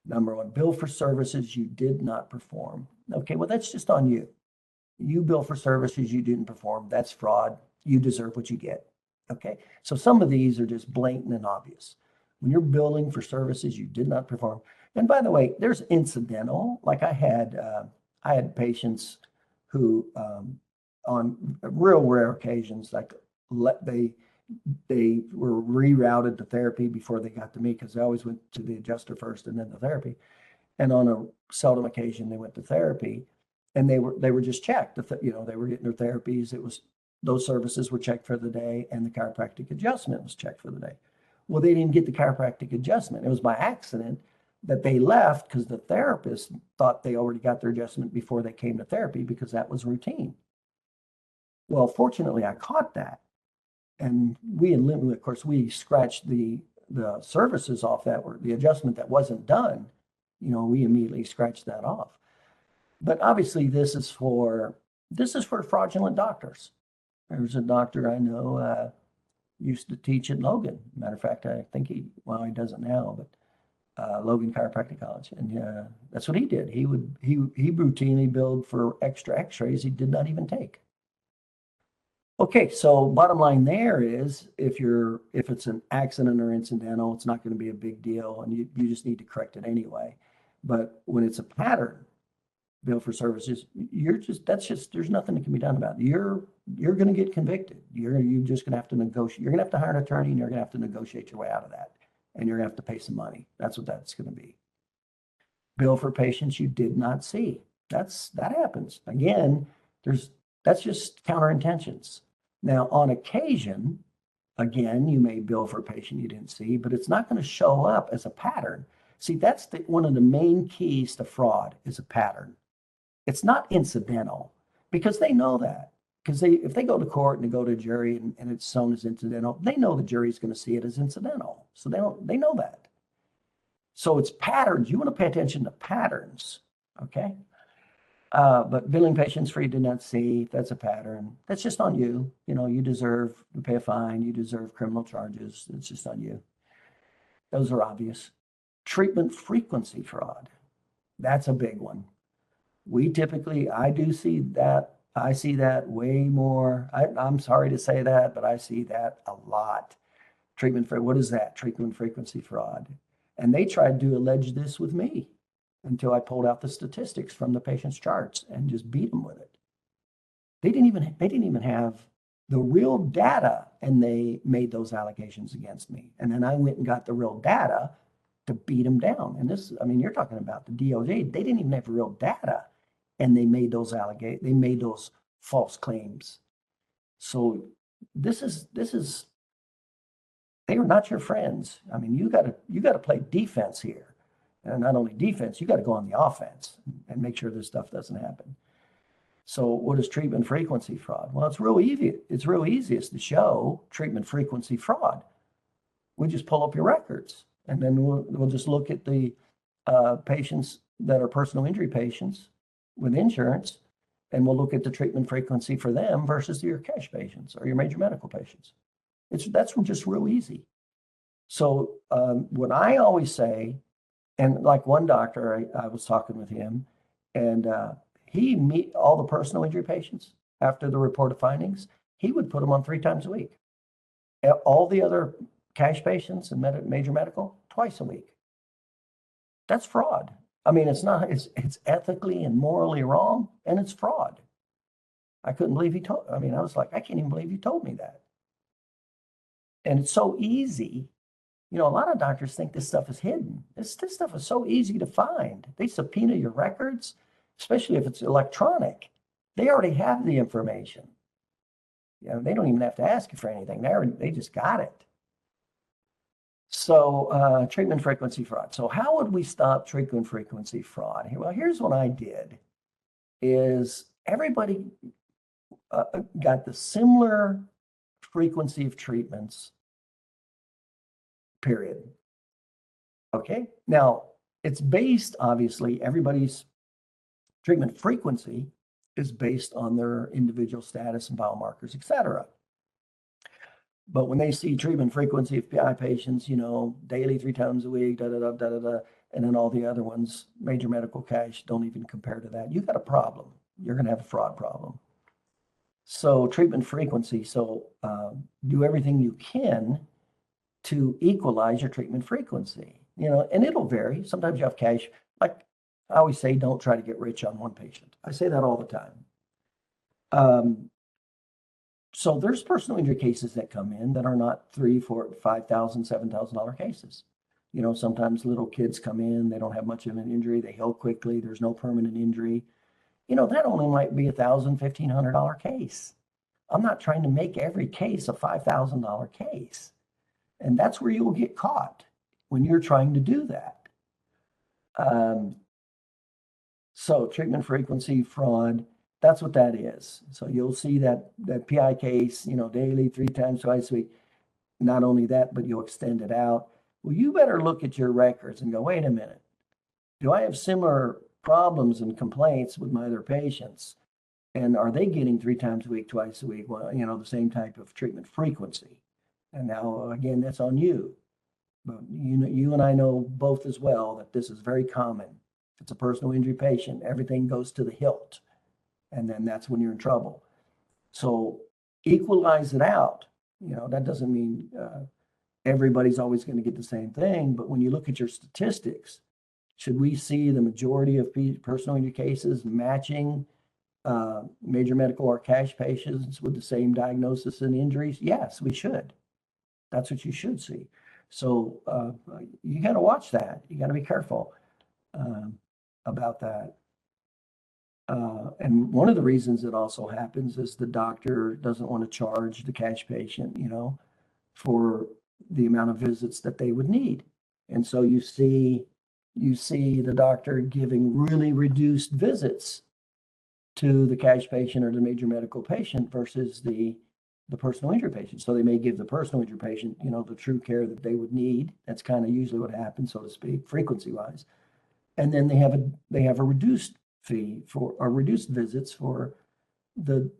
Number one, bill for services you did not perform. Okay, well, that's just on you. You bill for services you didn't perform. That's fraud. You deserve what you get. Okay, so some of these are just blatant and obvious. When you're billing for services you did not perform, and by the way, there's incidental. Like I had patients who, on real rare occasions, like they were rerouted to therapy before they got to me because they always went to the adjuster first and then the therapy. And on a seldom occasion, they went to therapy, and they were just checked. They were getting their therapies. It was those services were checked for the day, and the chiropractic adjustment was checked for the day. Well, they didn't get the chiropractic adjustment. It was by accident that they left because the therapist thought they already got their adjustment before they came to therapy because that was routine. Well, fortunately, I caught that, and of course, we scratched the services off that were the adjustment that wasn't done. We immediately scratched that off. But obviously, this is for fraudulent doctors. There's a doctor I know used to teach at Logan. Matter of fact, I think he doesn't now, but Logan Chiropractic College, and that's what he did. He routinely billed for extra X-rays he did not even take. Okay, so bottom line there is if it's an accident or incidental, it's not going to be a big deal, and you just need to correct it anyway. But when it's a pattern, bill for services, there's nothing that can be done about it. You're going to get convicted. You're just going to have to negotiate. You're going to have to hire an attorney, and you're going to have to negotiate your way out of that, and you're going to have to pay some money. That's what that's going to be. Bill for patients you did not see. That happens. Again, that's just counter intentions. Now, on occasion, again, you may bill for a patient you didn't see, but it's not going to show up as a pattern. See, that's one of the main keys to fraud is a pattern. It's not incidental because they know that. Because if they go to court and they go to a jury and it's shown as incidental, they know the jury's going to see it as incidental. So they know that. So it's patterns. You want to pay attention to patterns, okay? But billing patients for you did not see, that's a pattern. That's just on you. You deserve to pay a fine. You deserve criminal charges. It's just on you. Those are obvious. Treatment frequency fraud. That's a big one. I do see that. I see that way more. I'm sorry to say that, but I see that a lot. What is that? Treatment frequency fraud. And they tried to allege this with me until I pulled out the statistics from the patient's charts and just beat them with it. They didn't even have the real data, and they made those allegations against me. And then I went and got the real data to beat them down. And you're talking about the DOJ. They didn't even have real data, and they made those false claims. So this is they are not your friends. You got to play defense here. And not only defense, you got to go on the offense and make sure this stuff doesn't happen. So what is treatment frequency fraud? Well, it's real easy. It's real easiest to show treatment frequency fraud. We just pull up your records, and then we'll just look at the patients that are personal injury patients with insurance, and we'll look at the treatment frequency for them versus your cash patients or your major medical patients. That's just real easy. So what I always say, and like one doctor, I was talking with him, and he meet all the personal injury patients after the report of findings. He would put them on 3 times a week. All the other cash patients and major medical, twice a week. That's fraud. It's ethically and morally wrong, and it's fraud. I couldn't believe I was like, I can't even believe you told me that. And it's so easy. A lot of doctors think this stuff is hidden. This stuff is so easy to find. They subpoena your records, especially if it's electronic. They already have the information. They don't even have to ask you for anything. They just got it. So treatment frequency fraud. So how would we stop treatment frequency fraud? Well, here's what I did is everybody got the similar frequency of treatments, period. Okay. Now, it's based, obviously, everybody's treatment frequency is based on their individual status and biomarkers, et cetera. But when they see treatment frequency of PI patients, daily, 3 times a week, da da da da da da, and then all the other ones, major medical cash, don't even compare to that. You've got a problem. You're going to have a fraud problem. So treatment frequency. So do everything you can to equalize your treatment frequency. And it'll vary. Sometimes you have cash. Like I always say, don't try to get rich on one patient. I say that all the time. So there's personal injury cases that come in that are not $3,000, $4,000, $5,000, $7,000 cases. Sometimes little kids come in, they don't have much of an injury, they heal quickly, there's no permanent injury. That only might be $1,000, $1,500 case. I'm not trying to make every case a $5,000 case. And that's where you'll get caught when you're trying to do that. So treatment frequency fraud, that's what that is. So you'll see that PI case, daily, 3 times, twice a week. Not only that, but you'll extend it out. Well, you better look at your records and go, wait a minute. Do I have similar problems and complaints with my other patients? And are they getting 3 times a week, twice a week? Well, the same type of treatment frequency. And now, again, that's on you. But you and I know both as well that this is very common. If it's a personal injury patient, everything goes to the hilt. And then that's when you're in trouble. So equalize it out. That doesn't mean everybody's always going to get the same thing. But when you look at your statistics, should we see the majority of personal injury cases matching major medical or cash patients with the same diagnosis and injuries? Yes, we should. That's what you should see. So you got to watch that. You got to be careful about that. And one of the reasons it also happens is the doctor doesn't want to charge the cash patient, for the amount of visits that they would need. And so you see the doctor giving really reduced visits to the cash patient or the major medical patient versus the personal injury patient. So they may give the personal injury patient, the true care that they would need. That's kind of usually what happens, so to speak, frequency wise. And then they have a reduced fee for, or reduced visits for the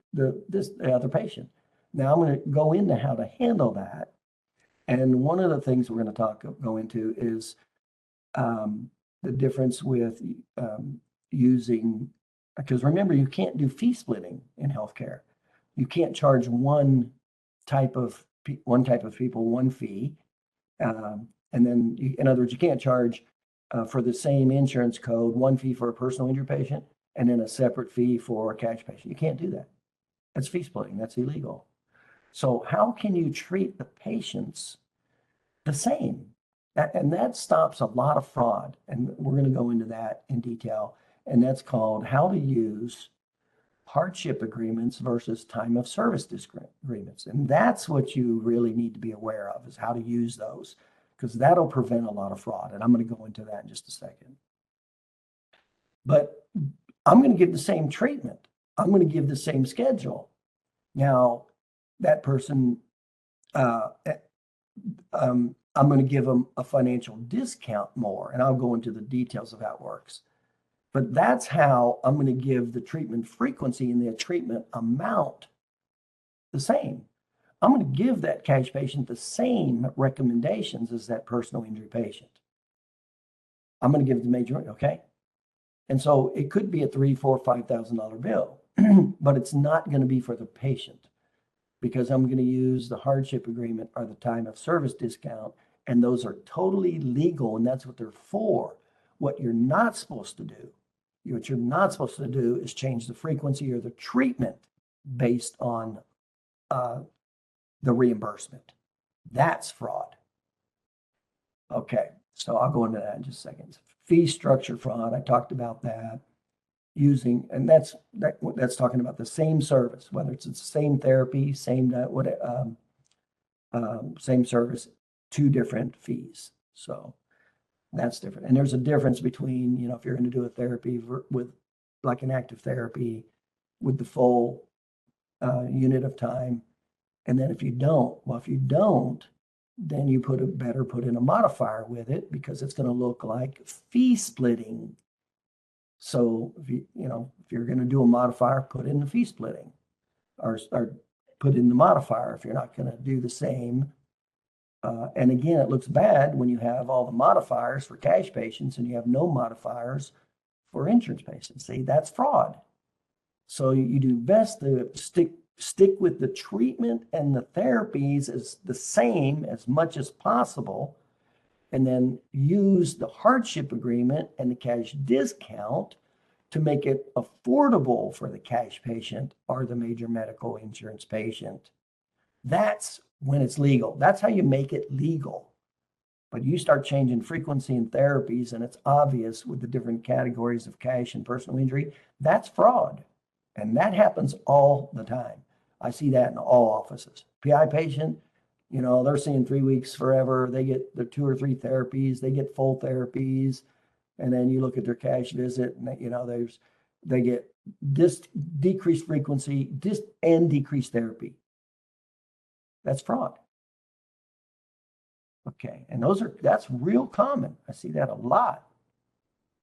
other patient. Now I'm going to go into how to handle that. And one of the things we're going to go into is the difference with using, because remember, you can't do fee splitting in healthcare. You can't charge one type of people one fee, and then in other words, you can't charge for the same insurance code one fee for a personal injury patient and then a separate fee for a cash patient. You can't do that. That's fee splitting. That's illegal. So how can you treat the patients the same? And that stops a lot of fraud. And we're going to go into that in detail. And that's called how to use hardship agreements versus time of service agreements. And that's what you really need to be aware of, is how to use those, because that'll prevent a lot of fraud. And I'm going to go into that in just a second. But I'm going to give the same treatment. I'm going to give the same schedule. Now, that person, I'm going to give them a financial discount more, and I'll go into the details of how it works. But that's how I'm going to give the treatment frequency and the treatment amount the same. I'm going to give that cash patient the same recommendations as that personal injury patient. I'm going to give the major, okay? And so it could be a $3,000, $4,000, $5,000 bill, but it's not going to be for the patient, because I'm going to use the hardship agreement or the time of service discount, and those are totally legal, and that's what they're for. What you're not supposed to do, is change the frequency or the treatment based on the reimbursement. That's fraud. Okay, so I'll go into that in just a second. Fee structure fraud, I talked about that. And that's talking about the same service, whether it's the same therapy, same service, 2 different fees. So that's different. And there's a difference between, if you're going to do a therapy with like an active therapy with the full unit of time. And then if you don't, then you better put in a modifier with it, because it's going to look like fee splitting. So if you're going to do a modifier, put in the fee splitting, or put in the modifier if you're not going to do the same. And again, it looks bad when you have all the modifiers for cash patients and you have no modifiers for insurance patients. See, that's fraud. So you do best to stick with the treatment and the therapies as the same as much as possible, and then use the hardship agreement and the cash discount to make it affordable for the cash patient or the major medical insurance patient. That's when it's legal. That's how you make it legal. But you start changing frequency and therapies, and it's obvious with the different categories of cash and personal injury, that's fraud. And that happens all the time. I see that in all offices. PI patient, they're seeing 3 weeks forever. They get their 2 or 3 therapies. They get full therapies. And then you look at their cash visit and, they get decreased frequency and decreased therapy. That's fraud. Okay, and that's real common. I see that a lot.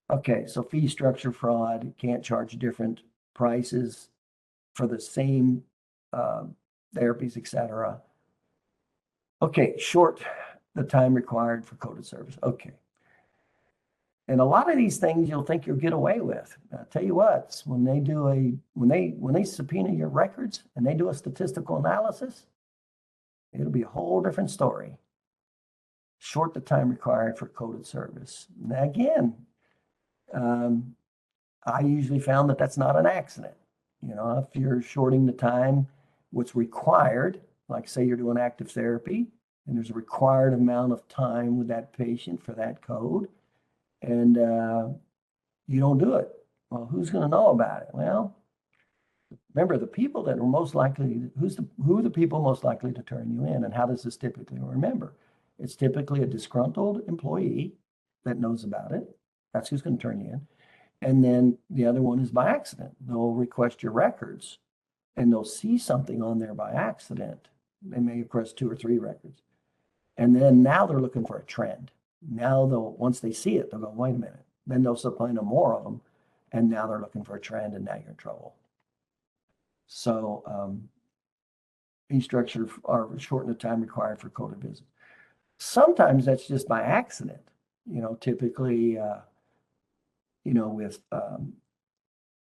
Okay, so fee structure fraud, can't charge different prices for the same therapies, etc. Okay, short the time required for coded service. Okay. And a lot of these things you'll think you'll get away with. I'll tell you what, when they subpoena your records and they do a statistical analysis, it'll be a whole different story. Short the time required for coded service. Now again, I usually found that that's not an accident. If you're shorting the time, what's required, like say you're doing active therapy, and there's a required amount of time with that patient for that code, and you don't do it. Well, who's going to know about it? Well, remember the people that are most likely, who are the people most likely to turn you in, and how does this typically remember? It's typically a disgruntled employee that knows about it. That's who's going to turn you in. And then the other one is by accident. They'll request your records and they'll see something on there by accident. They may request 2 or 3 records. And then now they're looking for a trend. Now once they see it, they'll go, wait a minute. Then they'll supply more of them. And now they're looking for a trend, and now you're in trouble. So fee structure or shorten the time required for coded visits. Sometimes that's just by accident. Typically, with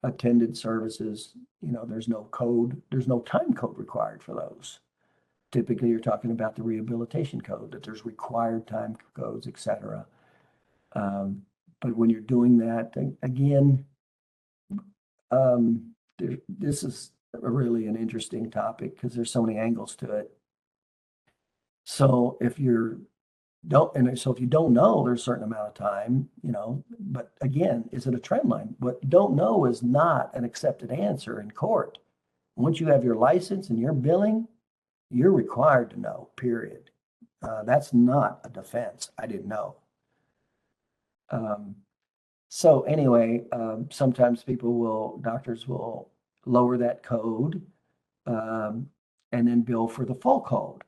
attended services, there's no time code required for those. Typically, you're talking about the rehabilitation code, that there's required time codes, etc. But when you're doing that, again, this is really an interesting topic because there's so many angles to it. So if you don't know, there's a certain amount of time, but again, is it a trend line? What don't know is not an accepted answer in court. Once you have your license and your billing, you're required to know, period. That's not a defense. I didn't know. So anyway, sometimes doctors will lower that code and then bill for the full code.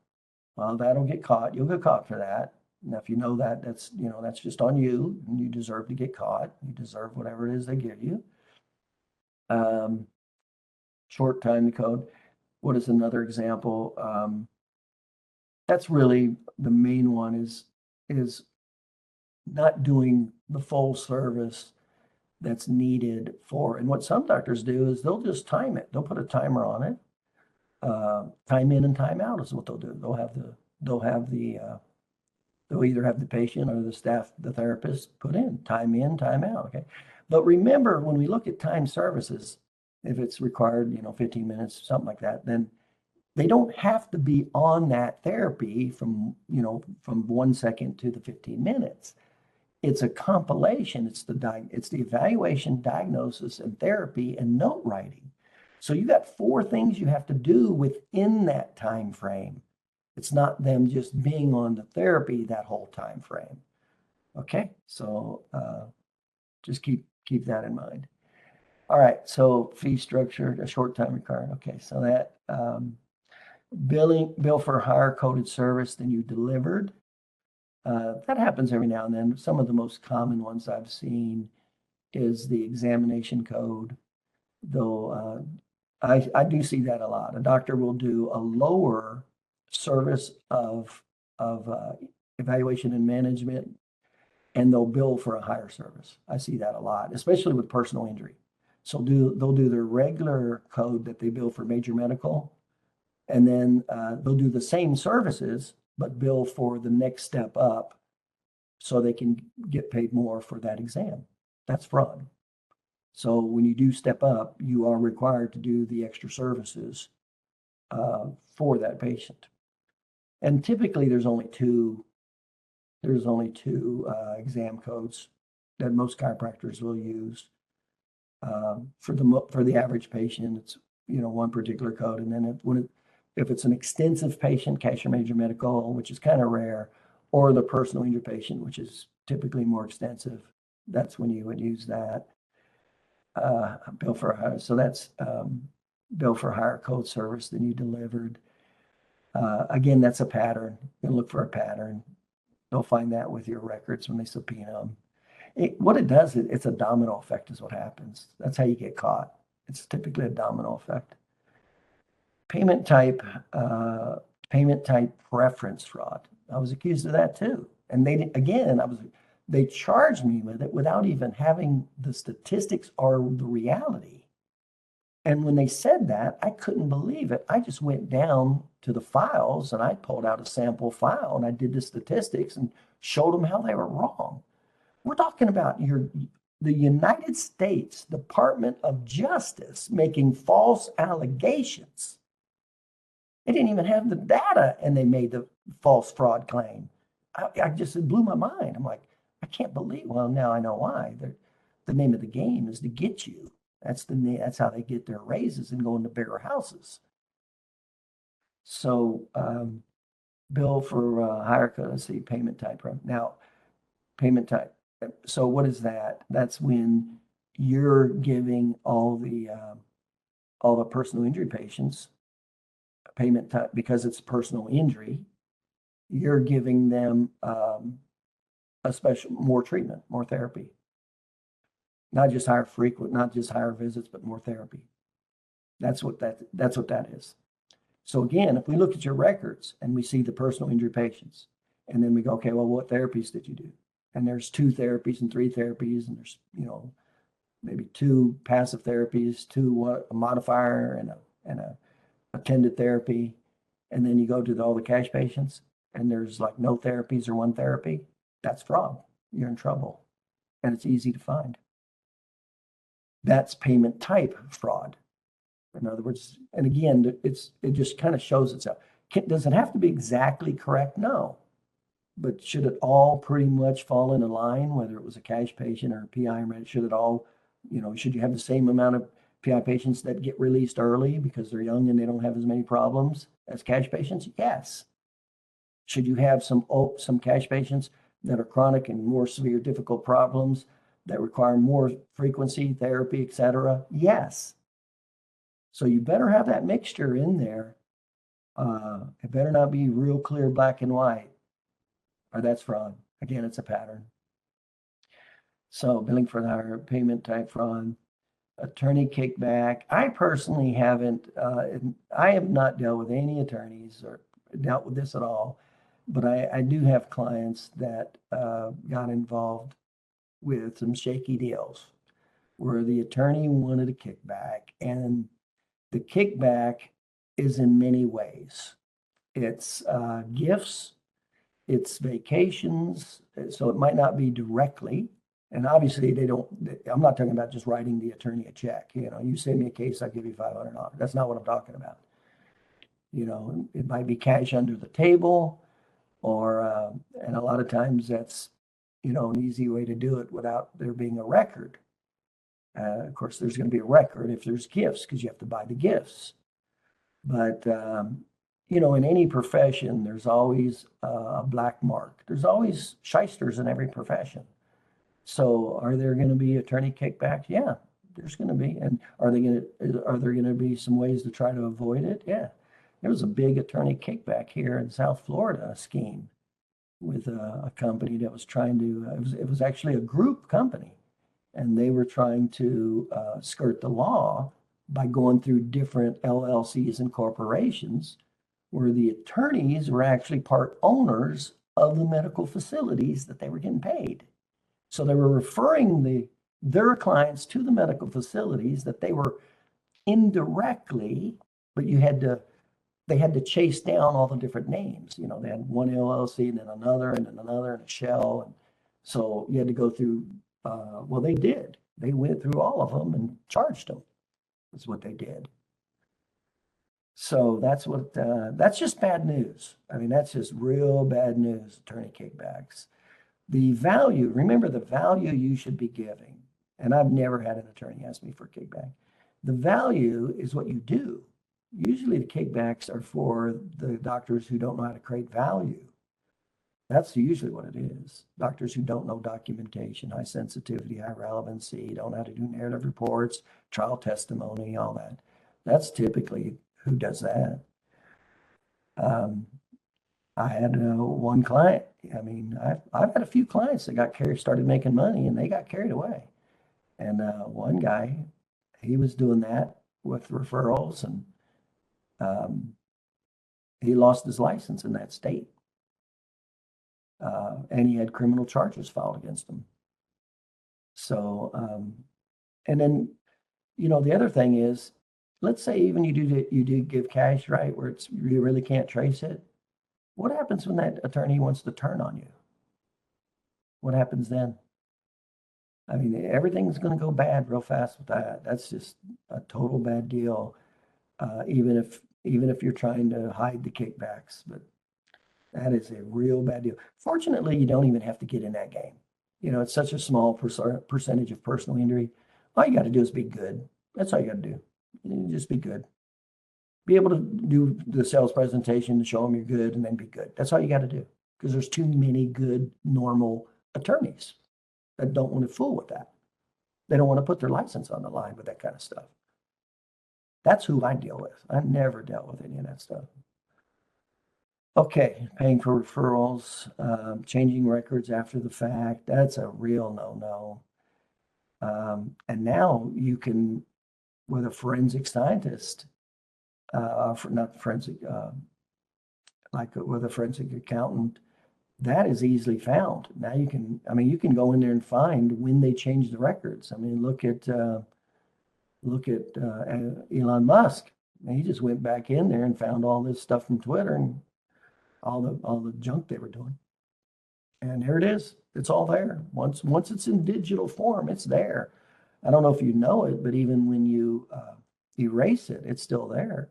Well, that'll get caught. You'll get caught for that. Now, if you know that, that's just on you, and you deserve to get caught. You deserve whatever it is they give you. Short time to code. What is another example? That's really the main one is not doing the full service that's needed for. And what some doctors do is they'll just time it. They'll put a timer on it. Time in and time out is what they'll do. They'll either have the patient or the staff, the therapist, put in, time in, time out. Okay. But remember, when we look at time services, if it's required, 15 minutes, something like that, then they don't have to be on that therapy from 1 second to the 15 minutes. It's a compilation. It's the evaluation, diagnosis, and therapy and note writing. So you got 4 things you have to do within that time frame. It's not them just being on the therapy that whole time frame. Okay, so just keep that in mind. All right, so fee structure, a short time required. Okay, so that bill for a higher coded service than you delivered. That happens every now and then. Some of the most common ones I've seen is the examination code. They'll I do see that a lot. A doctor will do a lower service of evaluation and management, and they'll bill for a higher service. I see that a lot, especially with personal injury. So they'll do their regular code that they bill for major medical, and then they'll do the same services but bill for the next step up, so they can get paid more for that exam. That's fraud. So when you do step up, you are required to do the extra services for that patient. And typically, there's only two exam codes that most chiropractors will use. For the average patient, it's one particular code, and then if it's an extensive patient, cash or major medical, which is kind of rare, or the personal injury patient, which is typically more extensive, that's when you would use that. Bill for a higher, so that's bill for a higher code service than you delivered. Again, that's a pattern. You look for a pattern. They'll find that with your records when they subpoena them. What it does, it's a domino effect is what happens. That's how you get caught. It's typically a domino effect. Payment type preference fraud. I was accused of that too. And they charged me with it without even having the statistics or the reality. And when they said that, I couldn't believe it. I just went down to the files and I pulled out a sample file and I did the statistics and showed them how they were wrong. We're talking about the United States Department of Justice making false allegations. They didn't even have the data and they made the false fraud claim. It blew my mind. I'm like, I can't believe. Well, now I know why. The name of the game is to get you. That's how they get their raises and go into bigger houses. So bill for higher code. Let's see, payment type. Now, payment type. So what is that? That's when you're giving all the personal injury patients payment type because it's personal injury. You're giving them more treatment, more therapy. Not just higher visits, but more therapy. That's what that is. So again, if we look at your records and we see the personal injury patients, and then we go, okay, well, what therapies did you do? And there's 2 therapies and 3 therapies, and there's maybe 2 passive therapies, 2 a modifier and a attended therapy, and then you go to all the cash patients, and there's like no therapies or 1 therapy. That's fraud. You're in trouble, and it's easy to find. That's payment type fraud. In other words, and again, it just kind of shows itself. Does it have to be exactly correct? No. But should it all pretty much fall in a line, whether it was a cash patient or a PI, should it all, should you have the same amount of PI patients that get released early because they're young and they don't have as many problems as cash patients? Yes. Should you have some cash patients that are chronic and more severe, difficult problems that require more frequency, therapy, et cetera? Yes. So you better have that mixture in there. It better not be real clear black and white, or that's fraud. Again, it's a pattern. So billing for the higher payment type fraud, attorney kickback. I personally haven't, I have not dealt with any attorneys or dealt with this at all, but I do have clients that got involved with some shaky deals where the attorney wanted a kickback, and the kickback is in many ways. It's gifts, it's vacations, so it might not be directly. And obviously, I'm not talking about just writing the attorney a check. You send me a case, I'll give you $500. That's not what I'm talking about. It might be cash under the table, or and a lot of times that's an easy way to do it without there being a record. Of course, there's going to be a record if there's gifts because you have to buy the gifts. But in any profession, there's always a black mark. There's always shysters in every profession. So are there going to be attorney kickbacks? Yeah, there's going to be. And are there going to be some ways to try to avoid it? Yeah. There was a big attorney kickback here in South Florida scheme with a company that was trying to, it was actually a group company, and they were trying to skirt the law by going through different LLCs and corporations where the attorneys were actually part owners of the medical facilities that they were getting paid. So they were referring their clients to the medical facilities that they were indirectly, but they had to chase down all the different names. You know, they had one LLC and then another and then another and a shell. And so you had to go through, well, they did. They went through all of them and charged them. That's what they did. So that's just bad news. I mean, that's just real bad news, attorney kickbacks. The value, remember the value you should be giving. And I've never had an attorney ask me for a kickback. The value is what you do. Usually the kickbacks are for the doctors who don't know how to create value. That's usually what it is. Doctors who don't know documentation, high sensitivity, high relevancy, don't know how to do narrative reports, trial testimony, all that. That's typically who does that. I had one client. I mean, I've had a few clients that started making money and they got carried away. And one guy, he was doing that with referrals, and he lost his license in that state. And he had criminal charges filed against him. So, and then, you know, the other thing is, let's say even you do give cash, right, where you really can't trace it. What happens when that attorney wants to turn on you? What happens then? I mean, everything's going to go bad real fast with that. That's just a total bad deal, even if you're trying to hide the kickbacks. But that is a real bad deal. Fortunately, you don't even have to get in that game. You know, it's such a small percentage of personal injury. All you got to do is be good. That's all you got to do. You just be good. Be able to do the sales presentation, show them you're good, and then be good. That's all you got to do, because there's too many good, normal attorneys that don't want to fool with that. They don't want to put their license on the line with that kind of stuff. That's who I deal with. I've never dealt with any of that stuff. Okay, paying for referrals, changing records after the fact. That's a real no-no. And now you can, with a forensic scientist, not forensic, like with a forensic accountant, that is easily found. Now you can go in there and find when they changed the records. I mean, look at Elon Musk. He just went back in there and found all this stuff from Twitter and all the junk they were doing. And here it is. It's all there. Once it's in digital form, it's there. I don't know if you know it, but even when you erase it, it's still there.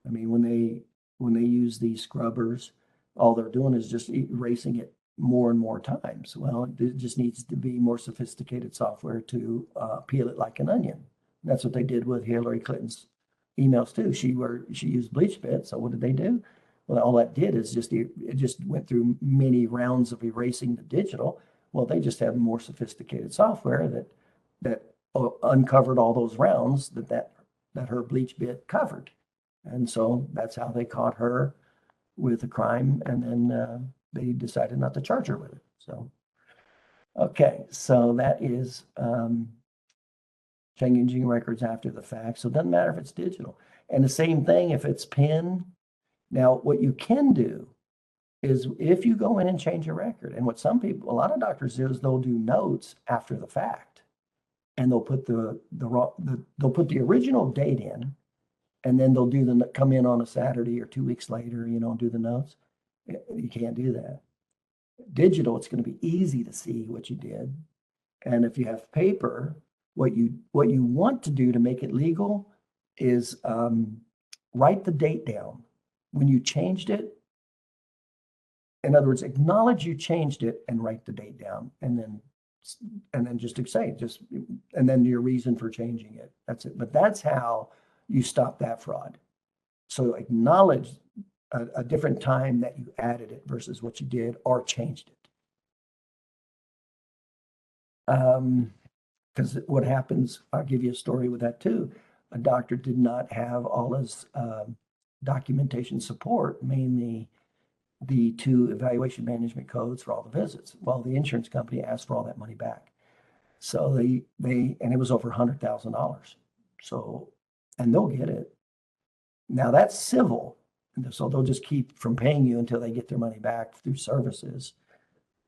I mean, when they use these scrubbers, all they're doing is just erasing it more and more times. Well, it just needs to be more sophisticated software to peel it like an onion. That's what they did with Hillary Clinton's emails too. She used bleach bit. So what did they do? Well, all that did is it just went through many rounds of erasing the digital. Well, they just have more sophisticated software that uncovered all those rounds that her bleach bit covered. And so that's how they caught her with a crime, and then they decided not to charge her with it. So, okay, so that is changing records after the fact. So it doesn't matter if it's digital. And the same thing if it's PIN. Now, what you can do is if you go in and change a record, and what a lot of doctors do is they'll do notes after the fact, and they'll put they'll put the original date in, and then they'll come in on a Saturday or 2 weeks later, and do the notes. You can't do that. Digital, it's going to be easy to see what you did. And if you have paper, what you want to do to make it legal is write the date down when you changed it. In other words, acknowledge you changed it and write the date down, and then just and then your reason for changing it. That's it. But that's how you stop that fraud. So acknowledge a different time that you added it versus what you did or changed it. Because what happens, I'll give you a story with that too. A doctor did not have all his documentation support, mainly the 2 evaluation management codes for all the visits. Well, the insurance company asked for all that money back. So and it was over $100,000. So and they'll get it. Now that's civil. And so they'll just keep from paying you until they get their money back through services.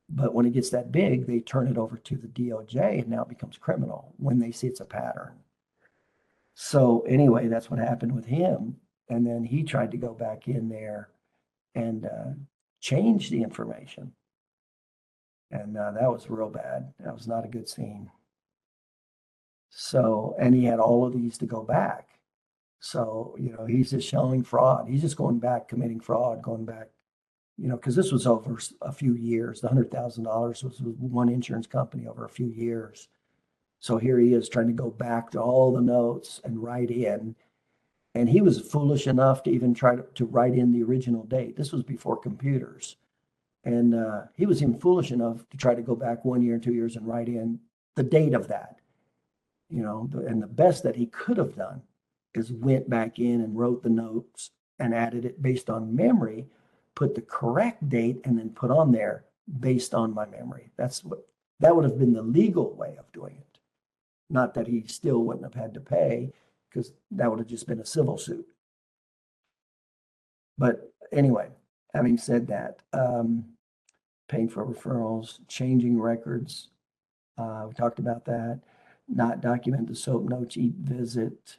But when it gets that big, they turn it over to the DOJ and now it becomes criminal when they see it's a pattern. So anyway, that's what happened with him. And then he tried to go back in there and change the information. And that was real bad. That was not a good scene. So, and he had all of these to go back. So, he's just showing fraud. He's just going back, committing fraud, going back, because this was over a few years. The $100,000 was with one insurance company over a few years. So here he is trying to go back to all the notes and write in. And he was foolish enough to even try to write in the original date. This was before computers. And he was even foolish enough to try to go back 1 year, 2 years and write in the date of that. And the best that he could have done is went back in and wrote the notes and added it based on memory, put the correct date, and then put on there based on my memory. That would have been the legal way of doing it. Not that he still wouldn't have had to pay, because that would have just been a civil suit. But anyway, having said that, paying for referrals, changing records, we talked about that. Not document the SOAP notes each visit.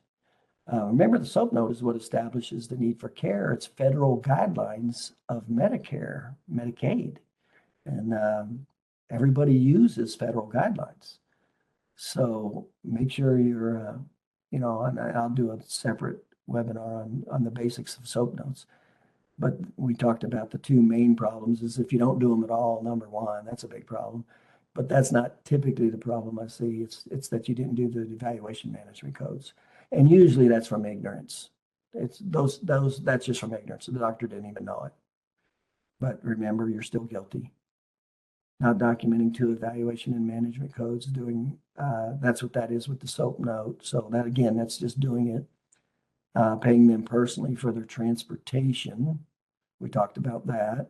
Remember, the SOAP note is what establishes the need for care. It's federal guidelines of Medicare, Medicaid, and everybody uses federal guidelines. So make sure you're, and I'll do a separate webinar on the basics of SOAP notes. But we talked about the two main problems is if you don't do them at all, number one, that's a big problem. But that's not typically the problem I see. It's that you didn't do the evaluation management codes. And usually that's from ignorance. It's that's just from ignorance. The doctor didn't even know it. But remember, you're still guilty. Not documenting two evaluation and management codes, that's what that is with the SOAP note. So that, again, that's just doing it. Paying them personally for their transportation. We talked about that.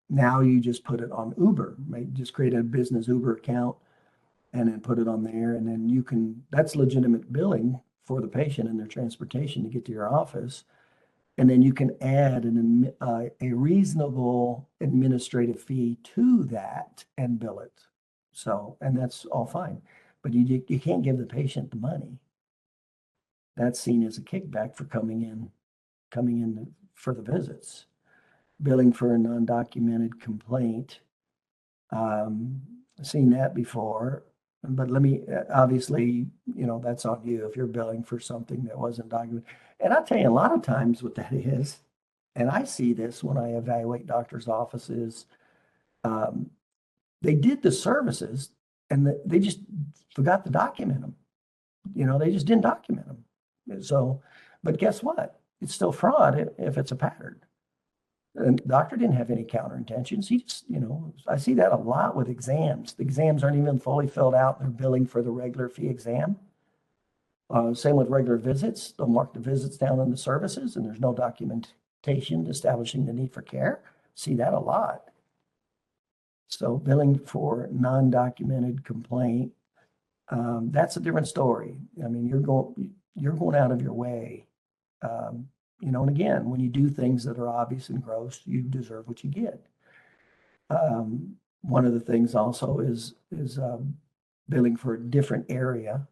Now you just put it on Uber. Just create a business Uber account and then put it on there. And then that's legitimate billing for the patient and their transportation to get to your office. And then you can add a reasonable administrative fee to that and bill it. So, and that's all fine. But you can't give the patient the money. That's seen as a kickback for coming in for the visits. Billing for a non-documented complaint. Seen that before, but obviously, that's on you if you're billing for something that wasn't documented. And I'll tell you, a lot of times what that is, and I see this when I evaluate doctors' offices, they did the services and they just forgot to document them. They just didn't document them. So, but guess what? It's still fraud if it's a pattern. And the doctor didn't have any counter intentions. He just, I see that a lot with exams. The exams aren't even fully filled out. They're billing for the regular fee exam. Same with regular visits. They'll mark the visits down in the services and there's no documentation establishing the need for care. See that a lot. So billing for non-documented complaint, that's a different story. I mean, you're going out of your way. And again, when you do things that are obvious and gross, you deserve what you get. One of the things also is billing for a different area.